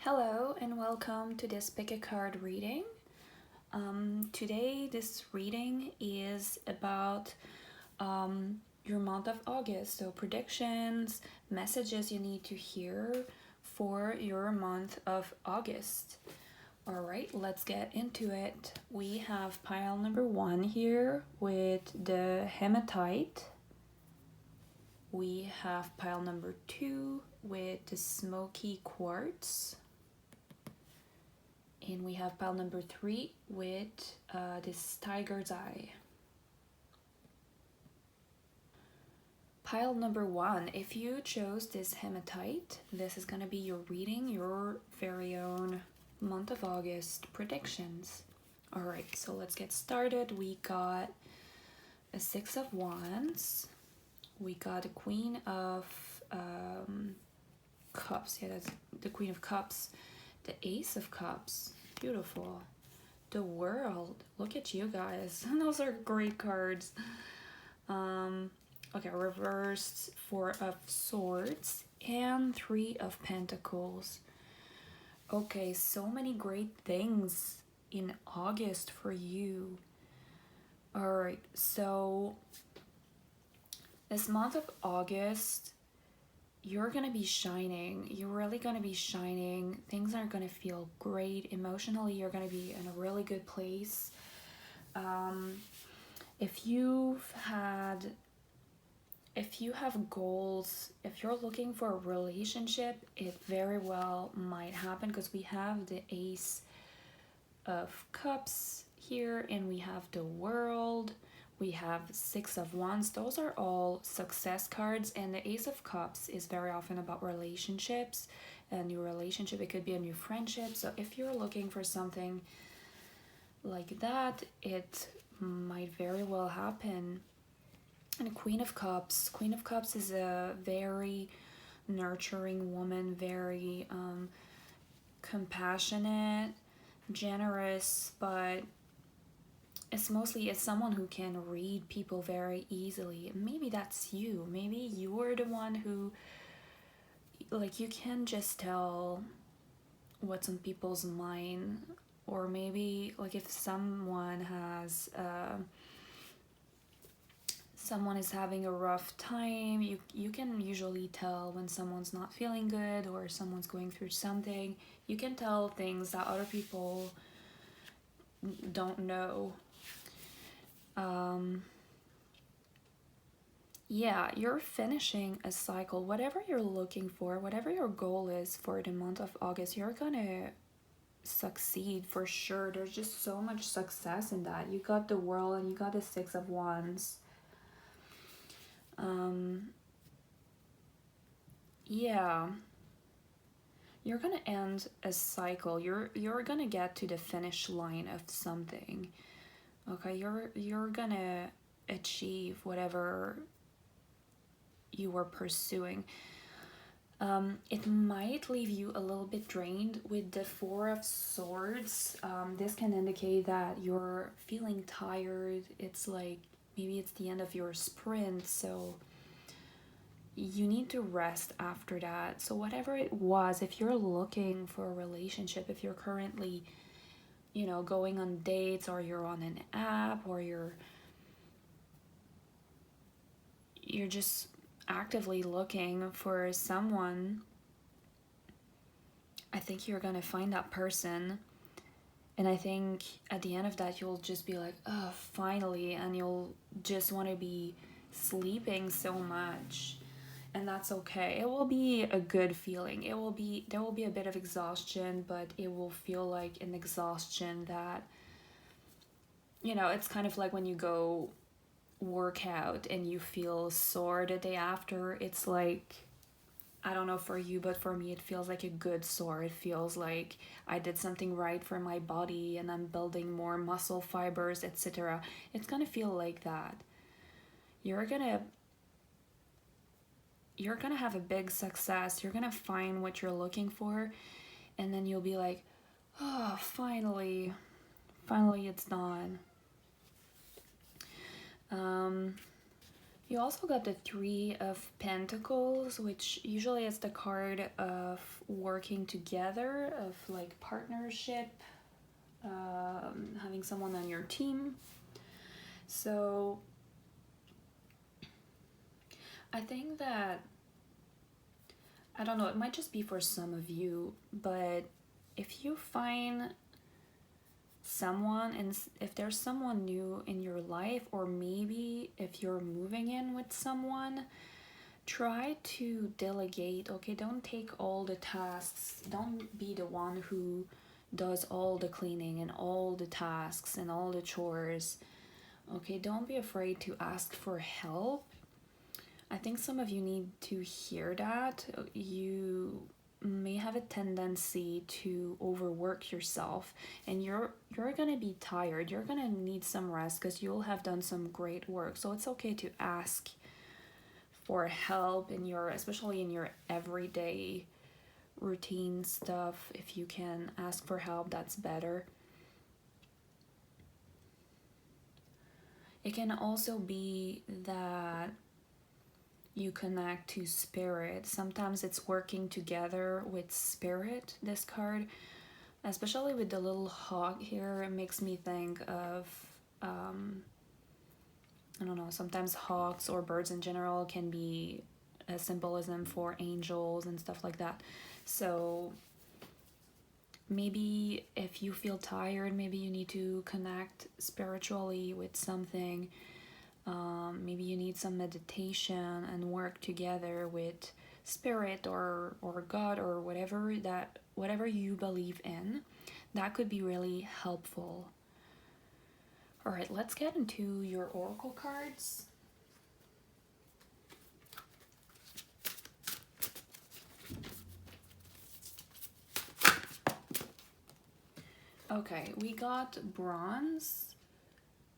Hello and welcome to this pick a card reading. Today this reading is about your month of August, so predictions, messages you need to hear for your month of August. All right, let's get into it. We have pile number 1 here with the Hematite. We have pile number 2 with the Smoky quartz. And we have pile number 3 with this tiger's eye. Pile number 1, if you chose this hematite, this is going to be your reading, your very own month of August predictions. Alright, so let's get started. We got a 6 of Wands. We got a Queen of Cups. Yeah, that's the Queen of Cups. The Ace of Cups, beautiful. The World, look at you guys. Those are great cards. Okay, reversed 4 of Swords and 3 of Pentacles. Okay, so many great things in August for you. Alright, so this month of August, you're gonna be shining. You're really gonna be shining. Things are gonna feel great. Emotionally, you're gonna be in a really good place. If you have goals, if you're looking for a relationship, it very well might happen because we have the Ace of Cups here and we have the World. We have 6 of Wands. Those are all success cards, and the Ace of Cups is very often about relationships. A new relationship, it could be a new friendship. So if you're looking for something like that, it might very well happen. And Queen of Cups. Queen of Cups is a very nurturing woman, very compassionate, generous, but it's someone who can read people very easily. Maybe that's you. Maybe you're the one who, like, you can just tell what's on people's mind. Or maybe, like, if someone is having a rough time, you can usually tell when someone's not feeling good or someone's going through something. You can tell things that other people don't know. Yeah, you're finishing a cycle. Whatever you're looking for, whatever your goal is for the month of August, you're gonna succeed for sure. There's just so much success in that. You got the World and you got the 6 of Wands. Yeah, you're gonna end a cycle. You're gonna get to the finish line of something. Okay, you're gonna achieve whatever you were pursuing. It might leave you a little bit drained with the 4 of Swords. This can indicate that you're feeling tired. It's like maybe it's the end of your sprint, so you need to rest after that. So whatever it was, if you're looking for a relationship, if you're currently, going on dates, or you're on an app, or you're just actively looking for someone, I think you're gonna find that person. And I think at the end of that, you'll just be like, oh, finally, and you'll just want to be sleeping so much. And that's okay. It will be a good feeling. There will be a bit of exhaustion, but it will feel like an exhaustion that, it's kind of like when you go work out and you feel sore the day after. It's like, I don't know for you, but for me it feels like a good sore. It feels like I did something right for my body and I'm building more muscle fibers, etc. It's gonna feel like that. You're gonna have a big success. You're gonna find what you're looking for, and then you'll be like, oh, finally it's done. You also got the Three of Pentacles, which usually is the card of working together, of like partnership, having someone on your team. So I think that, I don't know, it might just be for some of you, but if you find someone, and if there's someone new in your life, or maybe if you're moving in with someone, try to delegate. Okay, don't take all the tasks, don't be the one who does all the cleaning and all the tasks and all the chores. Okay, don't be afraid to ask for help. I think some of you need to hear that. You may have a tendency to overwork yourself, and you're gonna be tired. You're gonna need some rest because you'll have done some great work. So it's okay to ask for help in your, especially in your everyday routine stuff. If you can ask for help, that's better. It can also be that you connect to spirit. Sometimes it's working together with spirit, this card, especially with the little hawk here. It makes me think of I don't know, sometimes hawks or birds in general can be a symbolism for angels and stuff like that. So maybe if you feel tired, maybe you need to connect spiritually with something. Maybe you need some meditation and work together with spirit or God or whatever you believe in. That could be really helpful. All right, let's get into your oracle cards. Okay, we got bronze.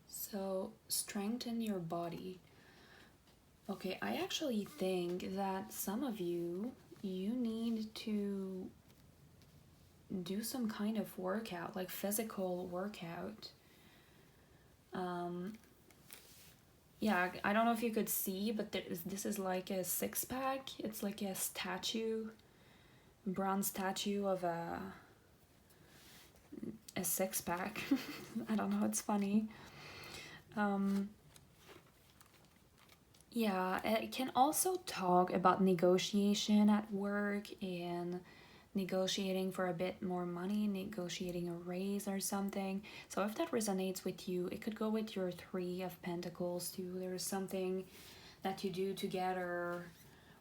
So strengthen your body. Okay, I actually think that some of you need to do some kind of workout, like physical workout. Yeah, I don't know if you could see, but this is like a six-pack. It's like a statue, bronze statue of a six-pack. I don't know, it's funny. Yeah, it can also talk about negotiation at work and negotiating for a bit more money, negotiating a raise or something. So if that resonates with you, it could go with your Three of Pentacles too. There's something that you do together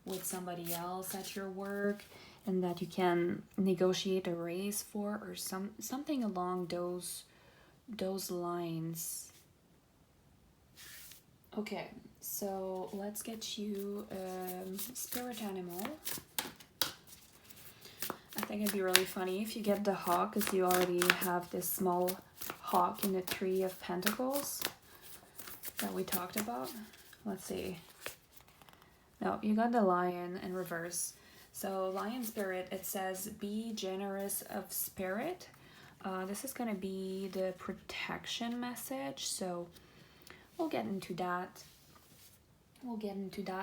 with somebody else at your work and that you can negotiate a raise for, or something along those lines. Okay, so let's get you a spirit animal. I think it'd be really funny if you get the hawk, because you already have this small hawk in the Three of Pentacles that we talked about. Let's see. No, you got the lion in reverse. So lion spirit, it says be generous of spirit. This is going to be the protection message, so we'll get into that.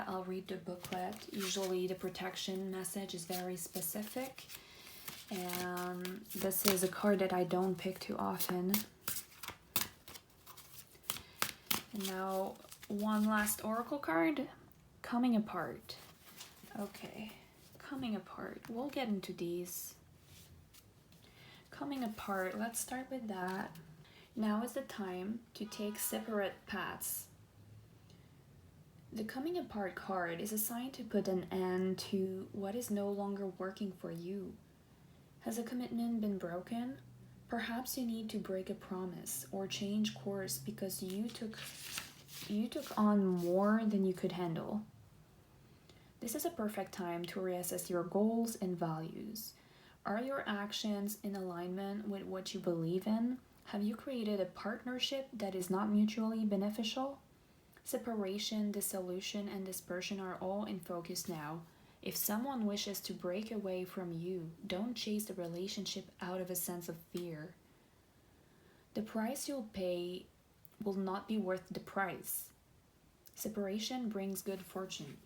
I'll read the booklet. Usually the protection message is very specific, and this is a card that I don't pick too often. And now one last oracle card, coming apart. Okay, coming apart. We'll get into these. Coming apart, let's start with that. Now is the time to take separate paths. The coming apart card is a sign to put an end to what is no longer working for you. Has a commitment been broken? Perhaps you need to break a promise or change course because you took on more than you could handle. This is a perfect time to reassess your goals and values. Are your actions in alignment with what you believe in? Have you created a partnership that is not mutually beneficial? Separation, dissolution, and dispersion are all in focus now. If someone wishes to break away from you, don't chase the relationship out of a sense of fear. The price you'll pay will not be worth the price. Separation brings good fortune.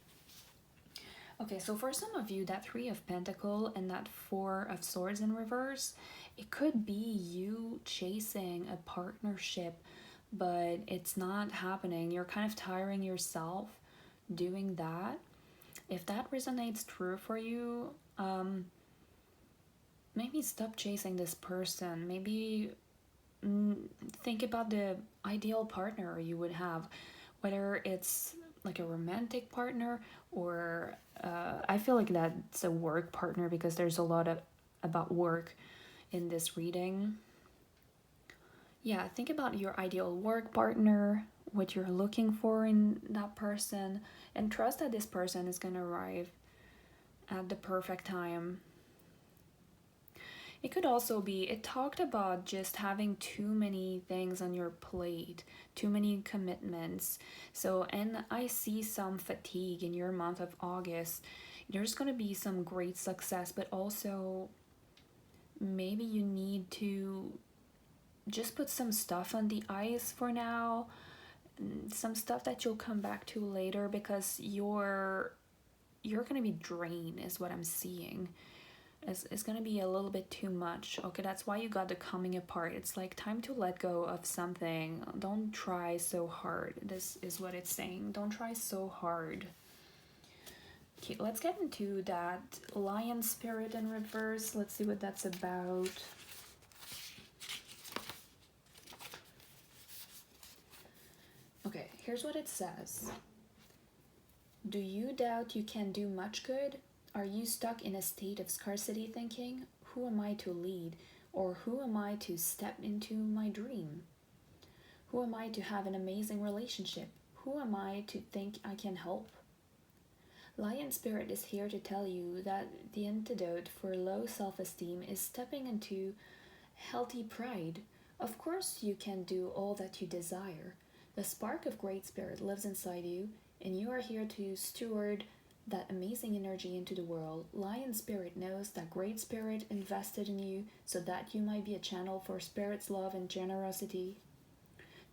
Okay, so for some of you, that Three of Pentacles and that Four of Swords in reverse, it could be you chasing a partnership, but it's not happening. You're kind of tiring yourself doing that. If that resonates true for you, maybe stop chasing this person. Maybe think about the ideal partner you would have, whether it's like a romantic partner or I feel like that's a work partner because there's a lot of about work in this reading. Yeah, think about your ideal work partner, what you're looking for in that person, and trust that this person is gonna arrive at the perfect time. It could also be, it talked about just having too many things on your plate, too many commitments. So, and I see some fatigue in your month of August. There's going to be some great success, but also maybe you need to just put some stuff on the ice for now, some stuff that you'll come back to later because you're going to be drained is what I'm seeing. It's gonna be a little bit too much. Okay, that's why you got the coming apart. It's like time to let go of something. Don't try so hard. This is what it's saying. Don't try so hard. Okay, let's get into that lion spirit in reverse. Let's see what that's about. Okay, here's what it says. Do you doubt you can do much good? Are you stuck in a state of scarcity thinking, who am I to lead, or who am I to step into my dream? Who am I to have an amazing relationship? Who am I to think I can help? Lion Spirit is here to tell you that the antidote for low self-esteem is stepping into healthy pride. Of course you can do all that you desire. The spark of Great Spirit lives inside you, and you are here to steward that amazing energy into the world. Lion Spirit knows that Great Spirit invested in you so that you might be a channel for Spirit's love and generosity.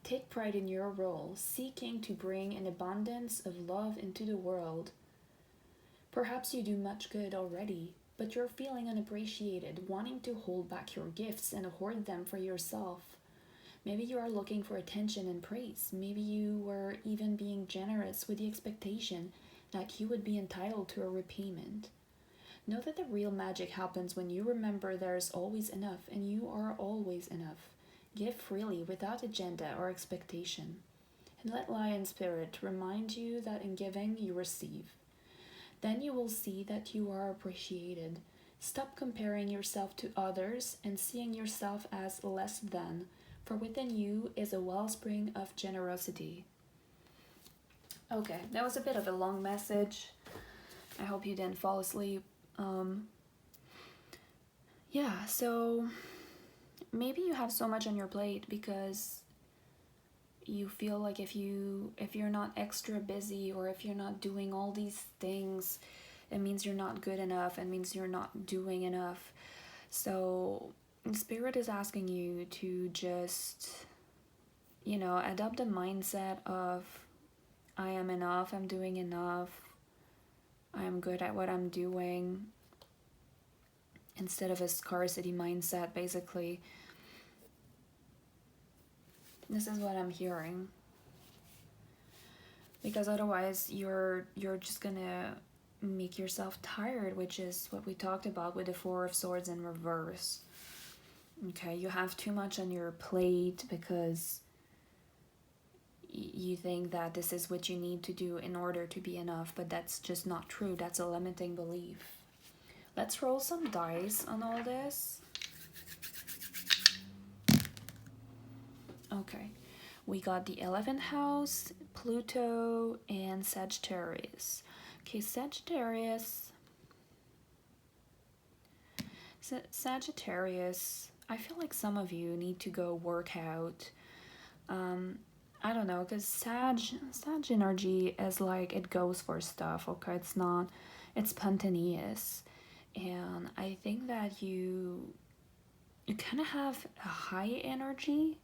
Take pride in your role, seeking to bring an abundance of love into the world. Perhaps you do much good already, but you're feeling unappreciated, wanting to hold back your gifts and hoard them for yourself. Maybe you are looking for attention and praise. Maybe you were even being generous with the expectation that you would be entitled to a repayment. Know that the real magic happens when you remember there is always enough and you are always enough. Give freely without agenda or expectation. And let Lion Spirit remind you that in giving you receive. Then you will see that you are appreciated. Stop comparing yourself to others and seeing yourself as less than, for within you is a wellspring of generosity. Okay, that was a bit of a long message. I hope you didn't fall asleep. Yeah, so maybe you have so much on your plate because you feel like if you're not extra busy or if you're not doing all these things, it means you're not good enough. It means you're not doing enough. So Spirit is asking you to just, adopt the mindset of I am enough, I'm doing enough, I am good at what I'm doing, instead of a scarcity mindset, basically. This is what I'm hearing. Because otherwise you're just gonna make yourself tired, which is what we talked about with the Four of Swords in reverse. Okay, you have too much on your plate because you think that this is what you need to do in order to be enough, but that's just not true. That's a limiting belief. Let's roll some dice on all this. Okay, we got the 11th house, Pluto, and Sagittarius. Okay, Sagittarius. Sagittarius, I feel like some of you need to go work out. I don't know, because Sag energy is like it goes for stuff, okay? It's spontaneous. And I think that you kind of have a high energy.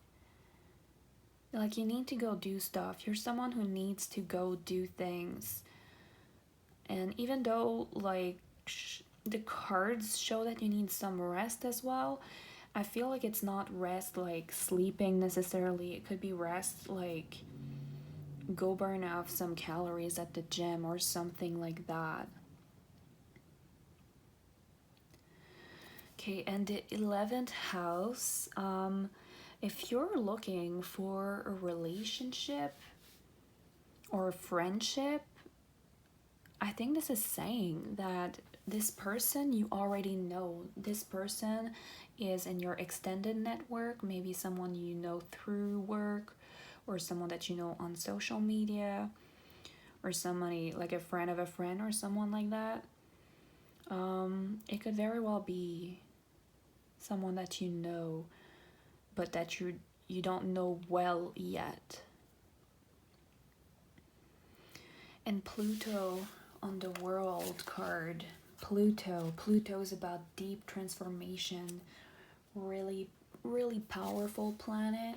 Like, you need to go do stuff. You're someone who needs to go do things. And even though, like, the cards show that you need some rest as well, I feel like it's not rest like sleeping necessarily. It could be rest like go burn off some calories at the gym or something like that. Okay, and the 11th house, if you're looking for a relationship or a friendship, I think this is saying that this person you already know. This person is in your extended network, maybe someone you know through work, or someone that you know on social media, or somebody like a friend of a friend, or someone like that. It could very well be someone that you know, but that you don't know well yet. And Pluto on the World card. Pluto is about deep transformation. Really, really powerful planet.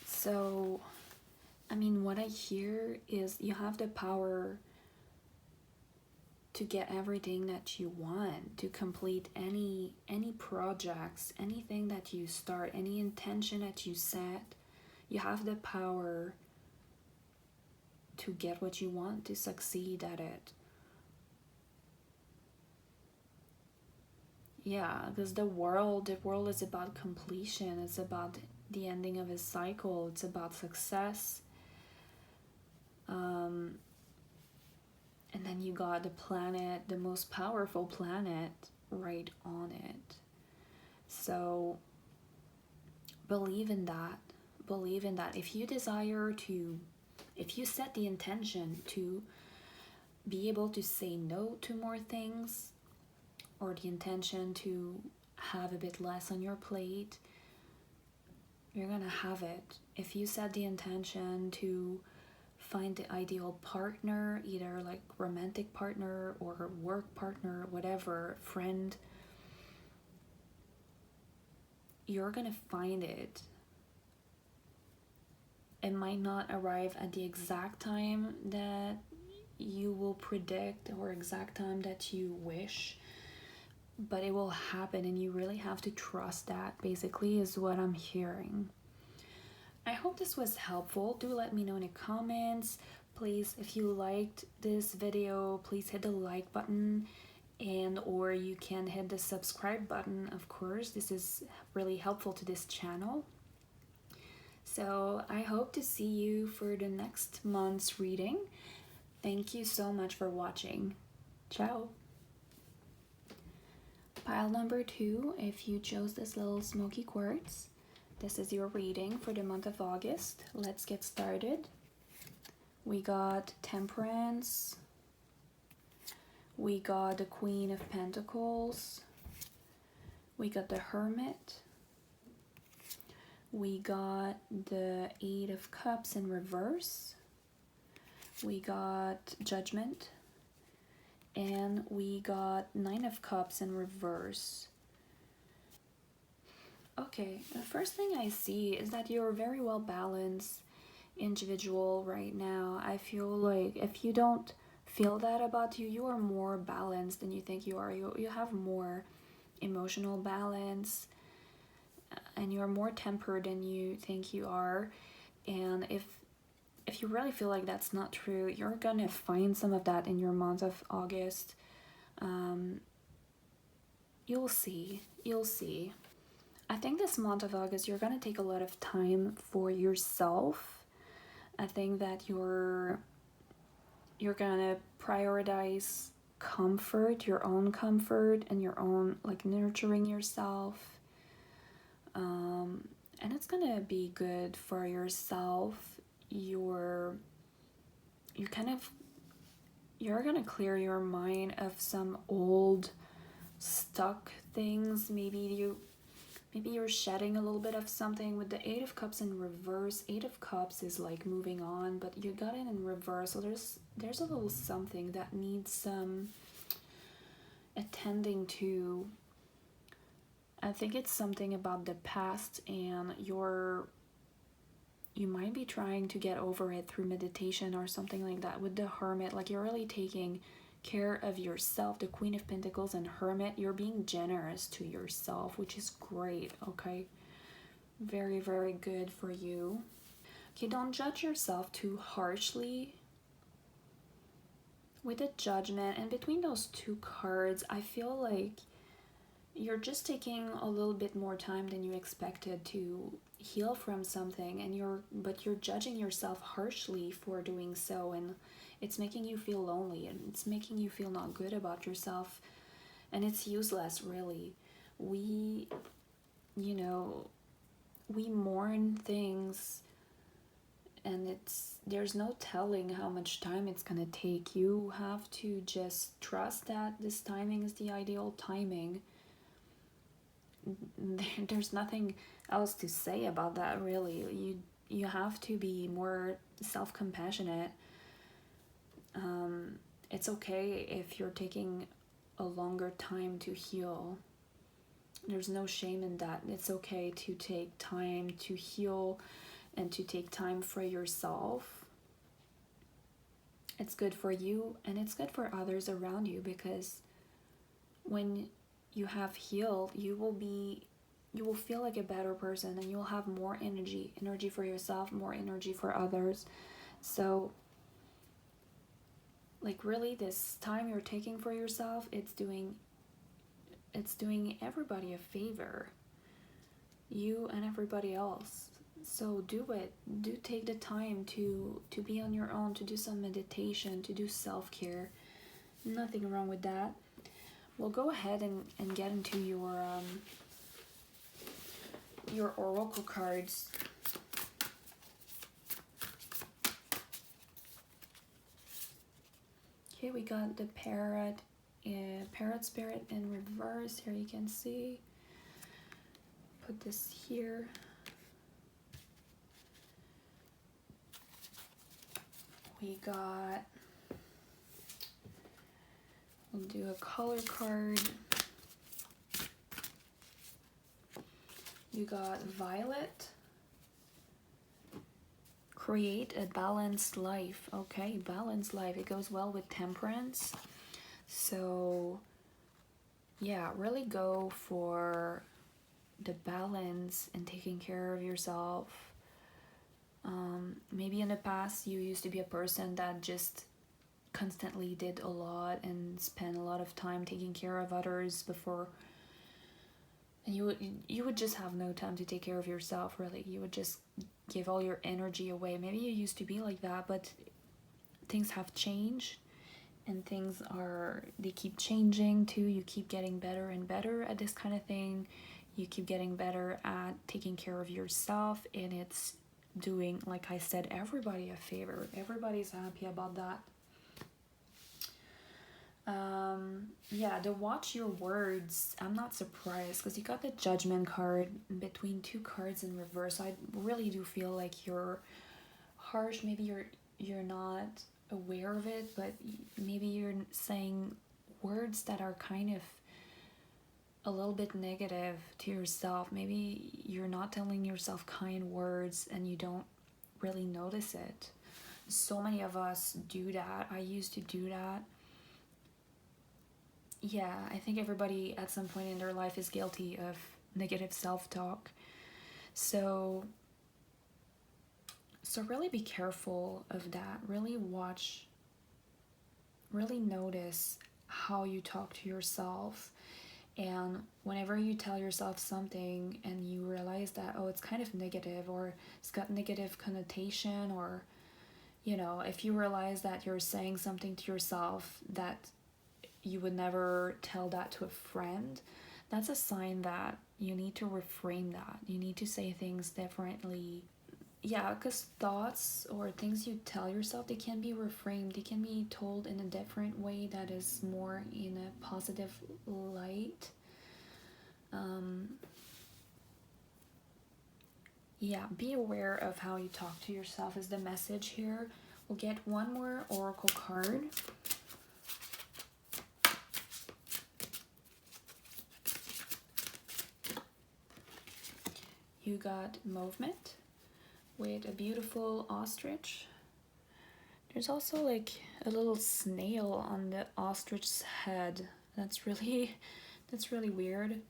So, I mean, what I hear is you have the power to get everything that you want, to complete any projects, anything that you start, any intention that you set. You have the power to get what you want, to succeed at it. Yeah, because the world is about completion. It's about the ending of a cycle. It's about success. And then you got the planet, the most powerful planet, right on it. So believe in that. Believe in that. If you desire to, if you set the intention to be able to say no to more things, or the intention to have a bit less on your plate, you're gonna have it. If you set the intention to find the ideal partner, either like romantic partner or work partner, whatever, friend, you're gonna find it. It might not arrive at the exact time that you will predict or exact time that you wish, but it will happen, and you really have to trust that, basically, is what I'm hearing. I hope this was helpful. Do let me know in the comments. Please, if you liked this video, please hit the like button, and or you can hit the subscribe button, of course. This is really helpful to this channel. So I hope to see you for the next month's reading. Thank you so much for watching. Ciao. Pile number 2, if you chose this little smoky quartz, this is your reading for the month of August. Let's get started. We got Temperance. We got the Queen of Pentacles. We got the Hermit. We got the 8 of Cups in reverse. We got Judgment. And we got 9 of Cups in reverse. Okay, the first thing I see is that you're a very well balanced individual right now. I feel like if you don't feel that about you, you are more balanced than you think you are. You have more emotional balance, and you're more tempered than you think you are. And if you really feel like that's not true, you're gonna find some of that in your month of August. You'll see. I think this month of August, you're gonna take a lot of time for yourself. I think that you're gonna prioritize comfort, your own comfort, and your own, like, nurturing yourself. And it's gonna be good for yourself. You're gonna clear your mind of some old stuck things. Maybe you're shedding a little bit of something. With the 8 of Cups in reverse, 8 of Cups is like moving on, but you got it in reverse, so there's a little something that needs some attending to. I think it's something about the past, and you might be trying to get over it through meditation or something like that. With the Hermit, like you're really taking care of yourself. The Queen of Pentacles and Hermit, you're being generous to yourself, which is great. Okay, very, very good for you. Okay, don't judge yourself too harshly with the Judgment. And between those two cards, I feel like you're just taking a little bit more time than you expected to heal from something, and you're judging yourself harshly for doing so, and it's making you feel lonely, and it's making you feel not good about yourself, and it's useless, really. We, you know, we mourn things, and there's no telling how much time it's gonna take. You have to just trust that this timing is the ideal timing. There's nothing else to say about that, really. You have to be more self-compassionate. It's okay if you're taking a longer time to heal. There's no shame in that. It's okay to take time to heal and to take time for yourself. It's good for you, and it's good for others around you, because when you have healed, you will feel like a better person, and you'll have more energy for yourself, more energy for others. So like, really, this time you're taking for yourself, it's doing everybody a favor, you and everybody else. So do it. Do take the time to be on your own, to do some meditation, to do self-care. Nothing wrong with that. We'll go ahead and get into your oracle cards. Okay, we got the parrot spirit in reverse. Here you can see. Put this here. We got, we'll do a color card. You got violet. Create a balanced life. Okay, balanced life. It goes well with temperance. So yeah, really go for the balance and taking care of yourself. Maybe in the past you used to be a person that just constantly did a lot and spent a lot of time taking care of others before, and you would just have no time to take care of yourself, really. You would just give all your energy away. Maybe you used to be like that, but things have changed, and they keep changing too. You keep getting better and better at this kind of thing. You keep getting better at taking care of yourself, and it's doing, like I said, everybody a favor. Everybody's happy about that. Yeah, to watch your words, I'm not surprised, because you got the Judgment card between two cards in reverse. I really do feel like you're harsh. Maybe you're not aware of it, but maybe you're saying words that are kind of a little bit negative to yourself. Maybe you're not telling yourself kind words and you don't really notice it. So many of us do that. I used to do that. Yeah, I think everybody at some point in their life is guilty of negative self-talk. So really be careful of that. Really watch, really notice how you talk to yourself. And whenever you tell yourself something and you realize that, oh, it's kind of negative, or it's got negative connotation, or, you know, if you realize that you're saying something to yourself that you would never tell that to a friend, that's a sign that you need to reframe that. You need to say things differently. Yeah, because thoughts or things you tell yourself, they can be reframed. They can be told in a different way that is more in a positive light. Yeah, be aware of how you talk to yourself is the message here. We'll get one more oracle card. you got movement with a beautiful ostrich. There's also like a little snail on the ostrich's head. That's really weird.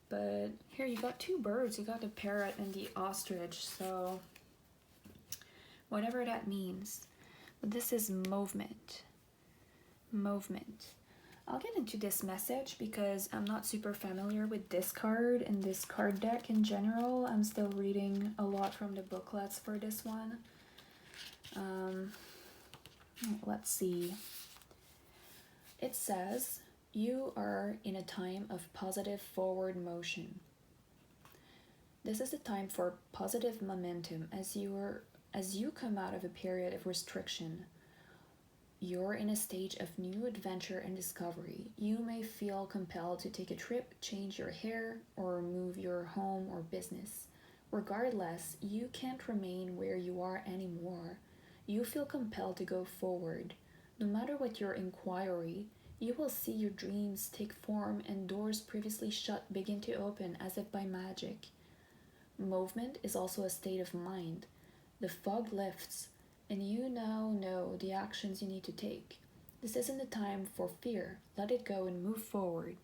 But here you got two birds. You got the parrot and the ostrich. So whatever that means. But this is movement. Movement. I'll get into this message because I'm not super familiar with this card and this card deck in general. I'm still reading a lot from the booklets for this one. Let's see. It says, you are in a time of positive forward motion. This is a time for positive momentum as you come out of a period of restriction. You're in a stage of new adventure and discovery. You may feel compelled to take a trip, change your hair, or move your home or business. Regardless, you can't remain where you are anymore. You feel compelled to go forward. No matter what your inquiry, you will see your dreams take form and doors previously shut begin to open as if by magic. Movement is also a state of mind. The fog lifts, and you now know the actions you need to take. This isn't the time for fear. Let it go and move forward.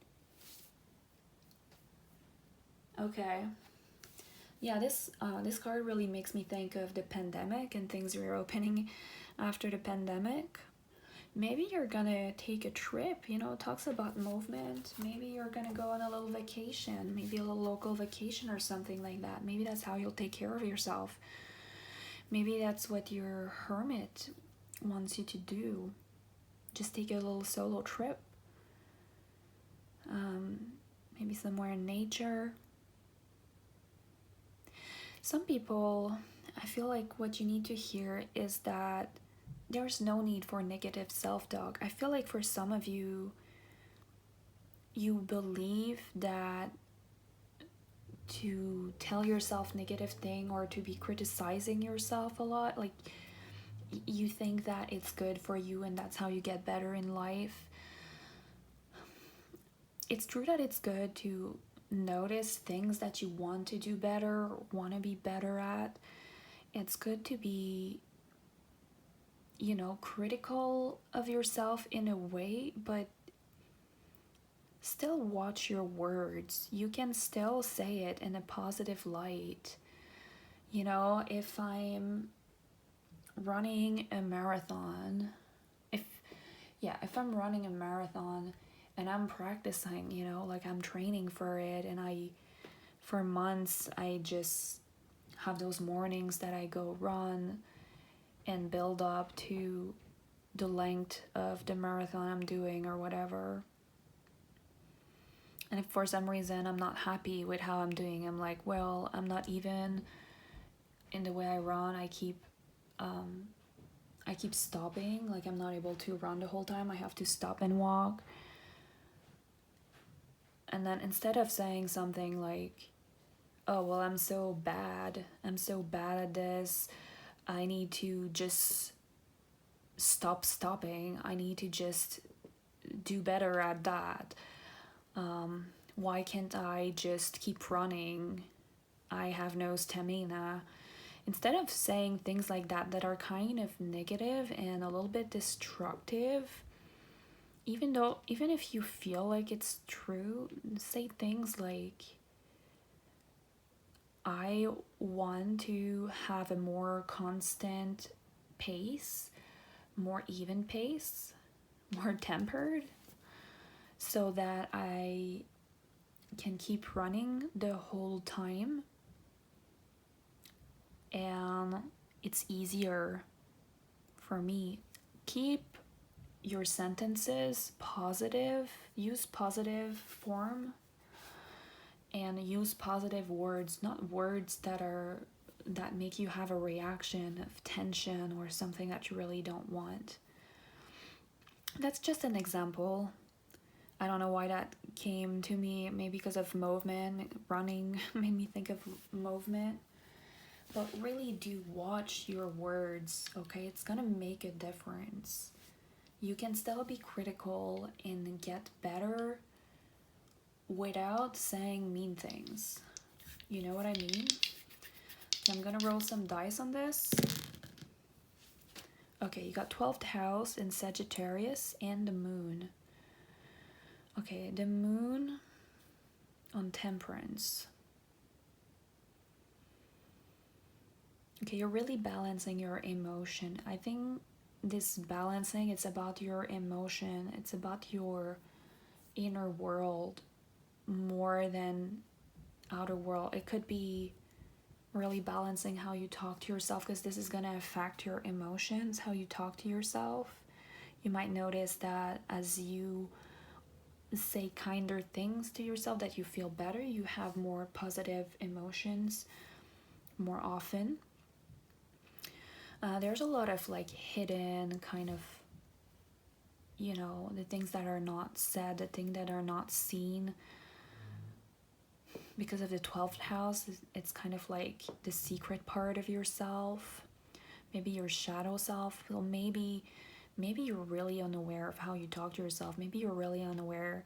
Okay. Yeah, this card really makes me think of the pandemic and things reopening after the pandemic. Maybe you're gonna take a trip, you know, it talks about movement. Maybe you're gonna go on a little vacation, maybe a little local vacation or something like that. Maybe that's how you'll take care of yourself. Maybe that's what your hermit wants you to do. Just take a little solo trip. Maybe somewhere in nature. Some people, I feel like what you need to hear is that there's no need for negative self-talk. I feel like for some of you, you believe that to tell yourself negative thing or to be criticizing yourself a lot, like you think that it's good for you and that's how you get better in life. It's true that it's good to notice things that you want to do better, want to be better at. It's good to be, you know, critical of yourself in a way, but still watch your words. You can still say it in a positive light. You know, if I'm running a marathon, if I'm running a marathon and I'm practicing, you know, like I'm training for it, and for months I just have those mornings that I go run and build up to the length of the marathon I'm doing or whatever. And if for some reason I'm not happy with how I'm doing, I'm like, well, I'm not even in the way I run. I keep stopping. Like I'm not able to run the whole time. I have to stop and walk. And then instead of saying something like, oh, well, I'm so bad at this, I need to just stop stopping. I need to just do better at that. Why can't I just keep running? I have no stamina. Instead of saying things like that are kind of negative and a little bit destructive, even if you feel like it's true, say things like, I want to have a more constant pace, more even pace, more tempered, so that I can keep running the whole time and it's easier for me. Keep your sentences positive, use positive form, and use positive words, not words that make you have a reaction of tension or something that you really don't want. That's just an example. I don't know why that came to me, maybe because of movement. Running made me think of movement. But really do watch your words, okay? It's gonna make a difference. You can still be critical and get better without saying mean things. You know what I mean? So I'm gonna roll some dice on this. Okay, you got 12th house in Sagittarius and the moon. Okay, the moon on Temperance. Okay, you're really balancing your emotion. I think this balancing, it's about your emotion. It's about your inner world more than outer world. It could be really balancing how you talk to yourself, because this is going to affect your emotions, how you talk to yourself. You might notice that as you say kinder things to yourself, that you feel better, you have more positive emotions more often. There's a lot of like hidden kind of, you know, the things that are not said, the things that are not seen. Because of the 12th house, it's kind of like the secret part of yourself, maybe your shadow self. Well, maybe you're really unaware of how you talk to yourself. Maybe you're really unaware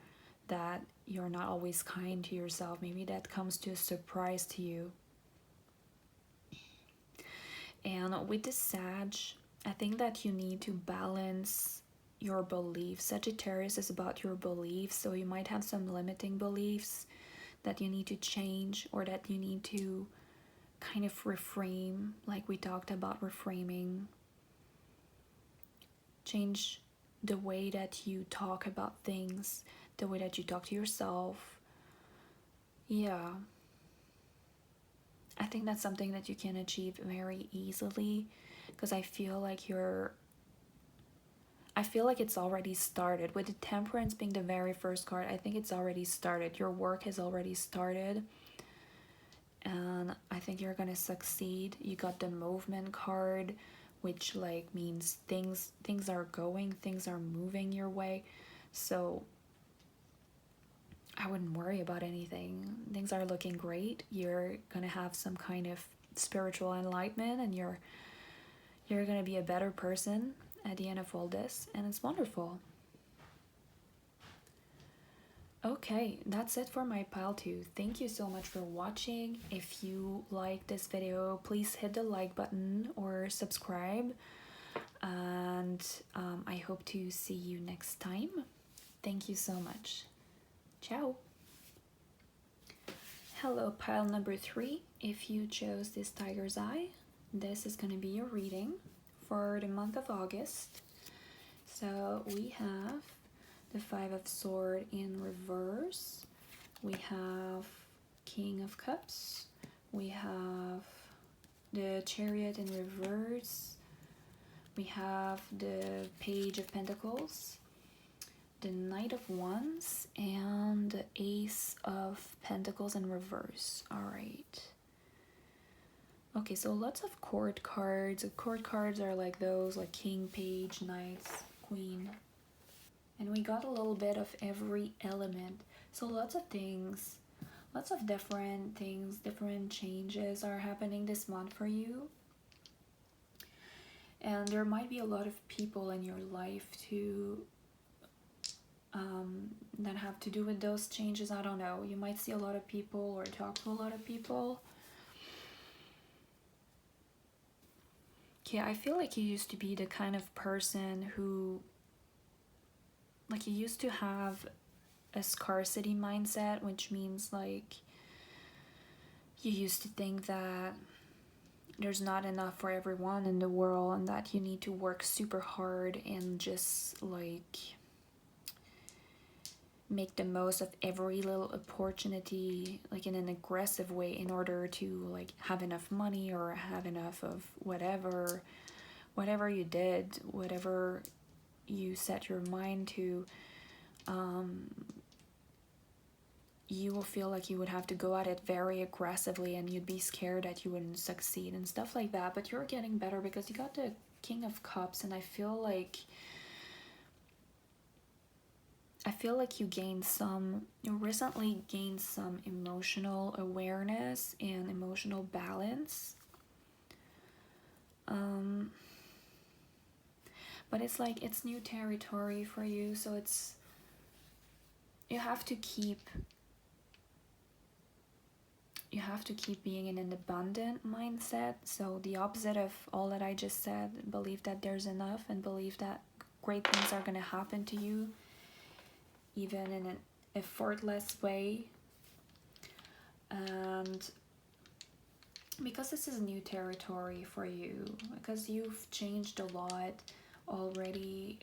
that you're not always kind to yourself. Maybe that comes to a surprise to you. And with the Sag, I think that you need to balance your beliefs. Sagittarius is about your beliefs, so you might have some limiting beliefs that you need to change, or that you need to kind of reframe, like we talked about reframing. Change the way that you talk about things, the way that you talk to yourself. Yeah. I think that's something that you can achieve very easily, because I feel like it's already started. With the Temperance being the very first card, I think it's already started. Your work has already started. And I think you're gonna succeed. You got the Movement card, which like means things are going, things are moving your way. So I wouldn't worry about anything. Things are looking great. You're gonna have some kind of spiritual enlightenment, and you're gonna be a better person at the end of all this, and it's wonderful. Okay, that's it for my pile 2. Thank you so much for watching. If you like this video, please hit the like button or subscribe. And I hope to see you next time. Thank you so much. Ciao. Hello, pile number 3. If you chose this tiger's eye, this is going to be your reading for the month of August. So we have the 5 of Swords in reverse. We have King of Cups. We have the Chariot in reverse. We have the Page of Pentacles, the Knight of Wands, and the Ace of Pentacles in reverse. Alright. Okay, so lots of court cards. Court cards are like those, like King, Page, Knight, Queen. And we got a little bit of every element. So lots of things, lots of different things, different changes are happening this month for you. And there might be a lot of people in your life too that have to do with those changes. I don't know. You might see a lot of people or talk to a lot of people. Okay, I feel like you used to be the kind of person who, like, you used to have a scarcity mindset, which means like you used to think that there's not enough for everyone in the world, and that you need to work super hard and just like make the most of every little opportunity, like in an aggressive way, in order to like have enough money or have enough of whatever you did, whatever you set your mind to. You will feel like you would have to go at it very aggressively, and you'd be scared that you wouldn't succeed and stuff like that. But you're getting better because you got the King of Cups, and I feel like you recently gained some emotional awareness and emotional balance. But it's like, it's new territory for you, so you have to keep you have to keep being in an abundant mindset. So the opposite of all that I just said, believe that there's enough and believe that great things are going to happen to you, even in an effortless way. And because this is new territory for you, because you've changed a lot already,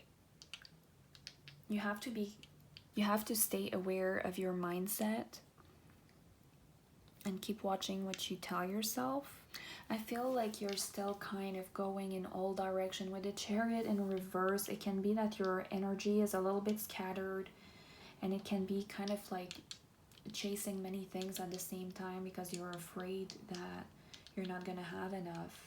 you have to stay aware of your mindset and keep watching what you tell yourself. I feel like you're still kind of going in all direction with the Chariot in reverse. It can be that your energy is a little bit scattered, and it can be kind of like chasing many things at the same time because you're afraid that you're not gonna have enough.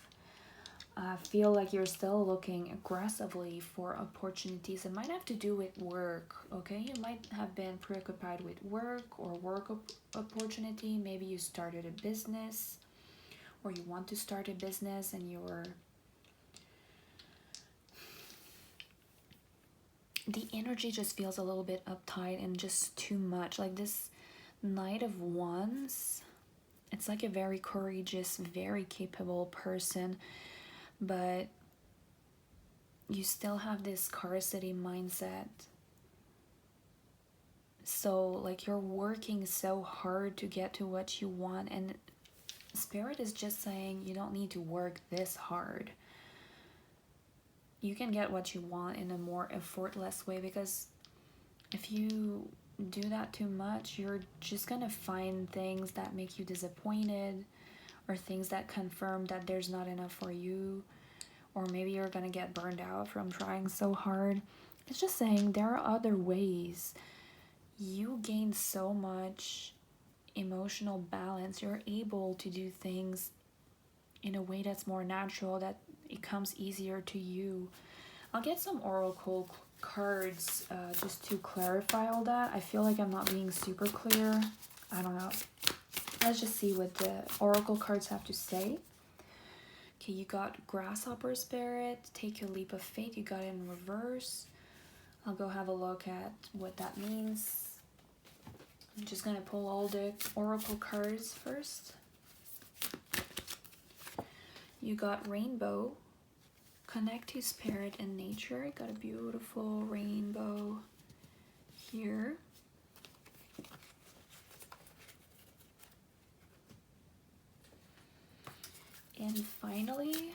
I feel like you're still looking aggressively for opportunities. It might have to do with work, okay? You might have been preoccupied with work or work opportunity. Maybe you started a business, or you want to start a business and the energy just feels a little bit uptight and just too much. Like this Knight of Wands, it's like a very courageous, very capable person, but you still have this scarcity mindset. So like you're working so hard to get to what you want, and Spirit is just saying you don't need to work this hard. You can get what you want in a more effortless way, because if you do that too much, you're just gonna find things that make you disappointed, or things that confirm that there's not enough for you, or maybe you're gonna get burned out from trying so hard. It's just saying there are other ways. You gain so much emotional balance. You're able to do things in a way that's more natural, that it comes easier to you. I'll get some oracle cards just to clarify all that. I feel like I'm not being super clear. I don't know. Let's just see what the oracle cards have to say. Okay, you got Grasshopper Spirit, take a leap of faith. You got it in reverse. I'll go have a look at what that means. I'm just gonna pull all the oracle cards first. You got Rainbow, connect to spirit and nature. Got a beautiful rainbow here. And finally,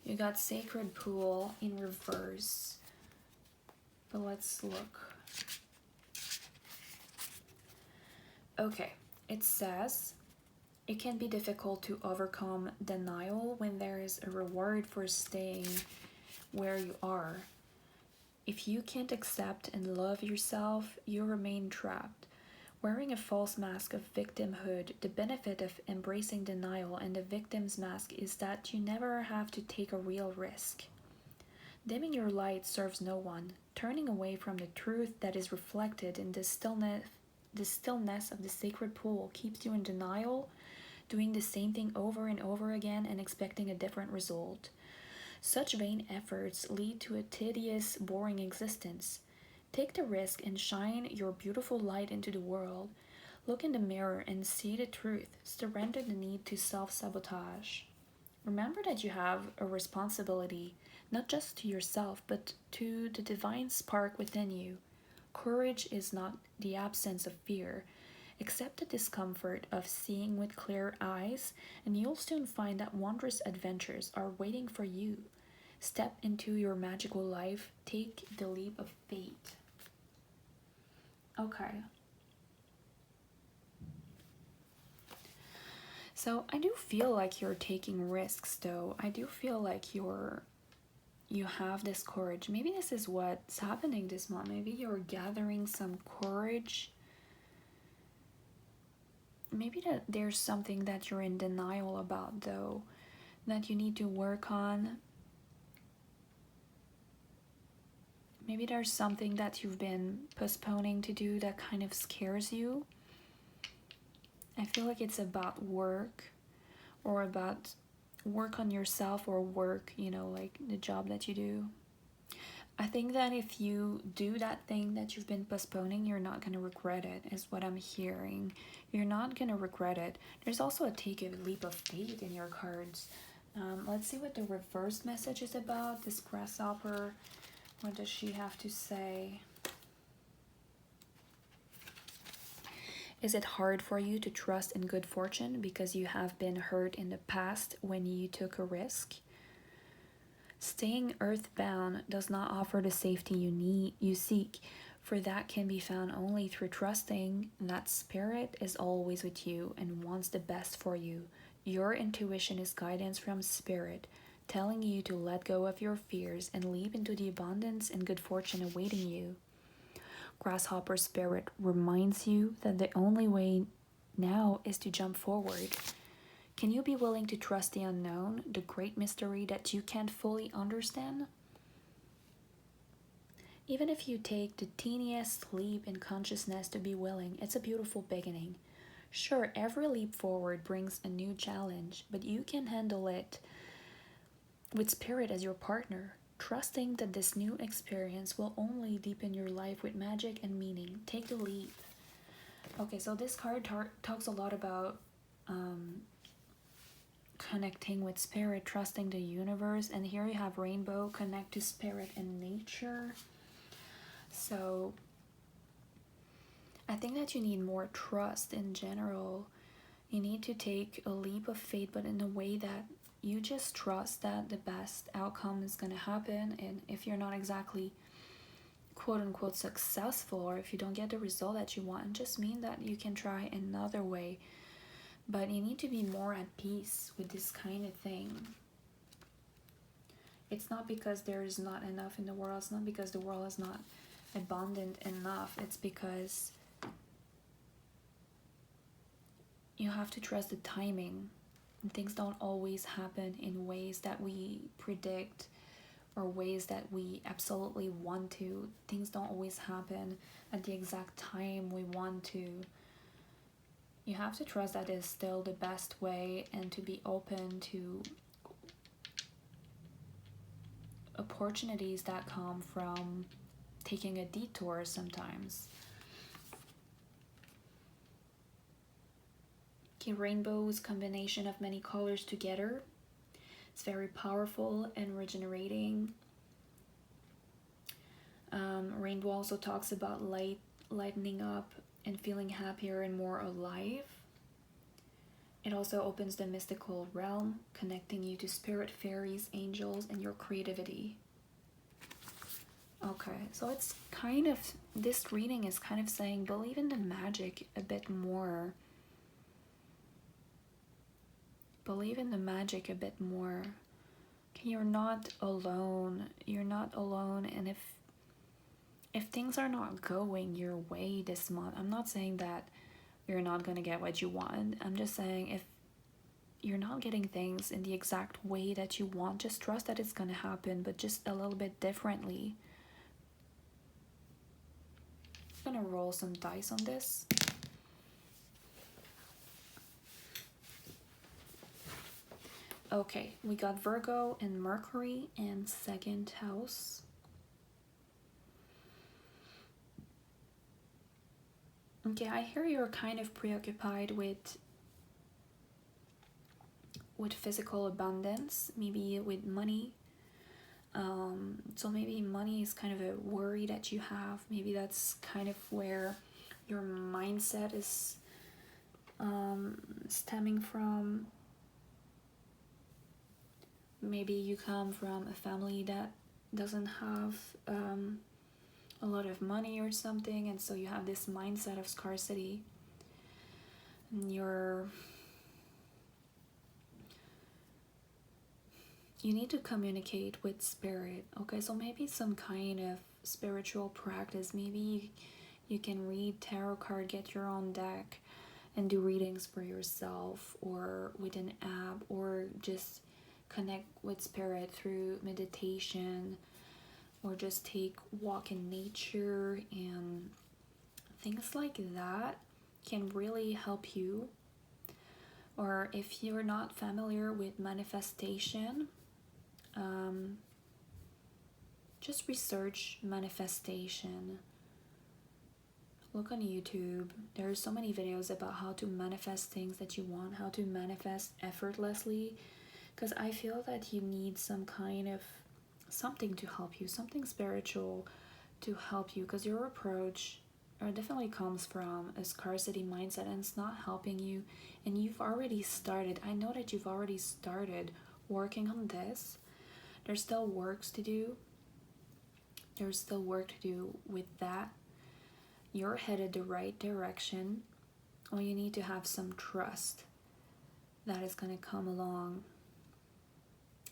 you got Sacred Pool in reverse. But let's look. Okay, it says, it can be difficult to overcome denial when there is a reward for staying where you are. If you can't accept and love yourself, you remain trapped. Wearing a false mask of victimhood, the benefit of embracing denial and the victim's mask is that you never have to take a real risk. Dimming your light serves no one. Turning away from the truth that is reflected in the stillness of the sacred pool keeps you in denial, doing the same thing over and over again and expecting a different result. Such vain efforts lead to a tedious, boring existence. Take the risk and shine your beautiful light into the world. Look in the mirror and see the truth. Surrender the need to self-sabotage. Remember that you have a responsibility, not just to yourself, but to the divine spark within you. Courage is not the absence of fear. Accept the discomfort of seeing with clear eyes, and you'll soon find that wondrous adventures are waiting for you. Step into your magical life. Take the leap of faith. Okay. So I do feel like you're taking risks, though. I do feel like you have this courage. Maybe this is what's happening this month. Maybe you're gathering some courage. Maybe that there's something that you're in denial about, though, that you need to work on. Maybe there's something that you've been postponing to do that kind of scares you. I feel like it's about work, or about work on yourself, or work, like the job that you do. I think that if you do that thing that you've been postponing, you're not going to regret it, is what I'm hearing. You're not going to regret it. There's also a take a leap of faith in your cards. Let's see what the reverse message is about. This grasshopper, what does she have to say? Is it hard for you to trust in good fortune because you have been hurt in the past when you took a risk? Staying earthbound does not offer the safety you seek, for that can be found only through trusting that spirit is always with you and wants the best for you. Your intuition is guidance from spirit, telling you to let go of your fears and leap into the abundance and good fortune awaiting you. Grasshopper spirit reminds you that the only way now is to jump forward. Can you be willing to trust the unknown, the great mystery that you can't fully understand? Even if you take the teeniest leap in consciousness to be willing, it's a beautiful beginning. Sure, every leap forward brings a new challenge, but you can handle it with spirit as your partner, trusting that this new experience will only deepen your life with magic and meaning. Take the leap. Okay, so this card talks a lot about connecting with spirit, trusting the universe, and here you have rainbow, connect to spirit and nature. So I think that you need more trust in general. You need to take a leap of faith, but in a way that you just trust that the best outcome is going to happen. And if you're not exactly quote unquote successful, or if you don't get the result that you want, just mean that you can try another way. But you need to be more at peace with this kind of thing. It's not because there is not enough in the world. It's not because the world is not abundant enough. It's because you have to trust the timing. And things don't always happen in ways that we predict or ways that we absolutely want to. Things don't always happen at the exact time we want to. You have to trust that is still the best way and to be open to opportunities that come from taking a detour sometimes. Okay, rainbow's combination of many colors together. It's very powerful and regenerating. Rainbow also talks about lightening up and feeling happier and more alive. It also opens the mystical realm, connecting you to spirit, fairies, angels, and your creativity. Okay, so it's kind of, this reading is kind of saying believe in the magic a bit more. Believe in the magic a bit more. Okay, you're not alone. You're not alone, and if things are not going your way this month, I'm not saying that you're not going to get what you want. I'm just saying if you're not getting things in the exact way that you want, just trust that it's going to happen, but just a little bit differently. I'm going to roll some dice on this. Okay, we got Virgo and Mercury in second house. Okay, I hear you're kind of preoccupied with physical abundance, maybe with money. So maybe money is kind of a worry that you have. Maybe that's kind of where your mindset is stemming from. Maybe you come from a family that doesn't have a lot of money or something, and so you have this mindset of scarcity. And you need to communicate with spirit. Okay, so maybe some kind of spiritual practice. Maybe you can read tarot card, get your own deck, and do readings for yourself, or with an app, or just connect with spirit through meditation, or just take walk in nature, and things like that can really help you. Or if you're not familiar with manifestation, just research manifestation. Look on YouTube. There are so many videos about how to manifest things that you want, how to manifest effortlessly. Because I feel that you need some kind of something to help you, something spiritual to help you. Because your approach definitely comes from a scarcity mindset and it's not helping you. And you've already started. I know that you've already started working on this. There's still works to do. There's still work to do with that. You're headed the right direction. All you need to have some trust that is going to come along.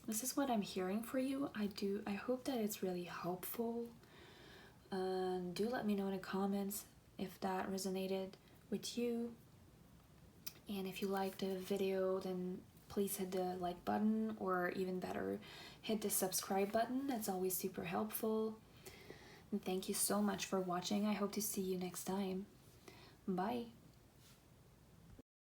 This is what I'm hearing for you. I hope that it's really helpful. Do let me know in the comments if that resonated with you. And if you liked the video, then please hit the like button, or even better, hit the subscribe button. That's always super helpful. And thank you so much for watching. I hope to see you next time. Bye.